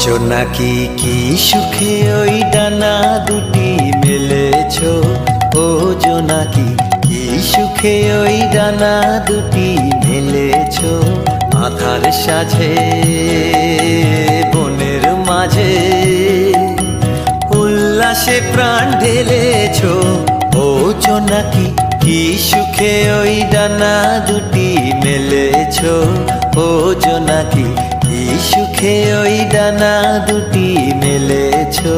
জোনাকি কি সুখে ওই ডানা দুটি মেলেছো, ও জোনাকি কি সুখে ওই ডানা দুটি মেলেছো। আধার সাঝে বনের মাঝে উল্লাসে প্রাণ ঢেলেছো, ও জোনাকি কি সুখে ওই ডানা দুটি মেলেছো। ও জোনাকি কি সুখে ওই ডানা দুটি মেলেছো।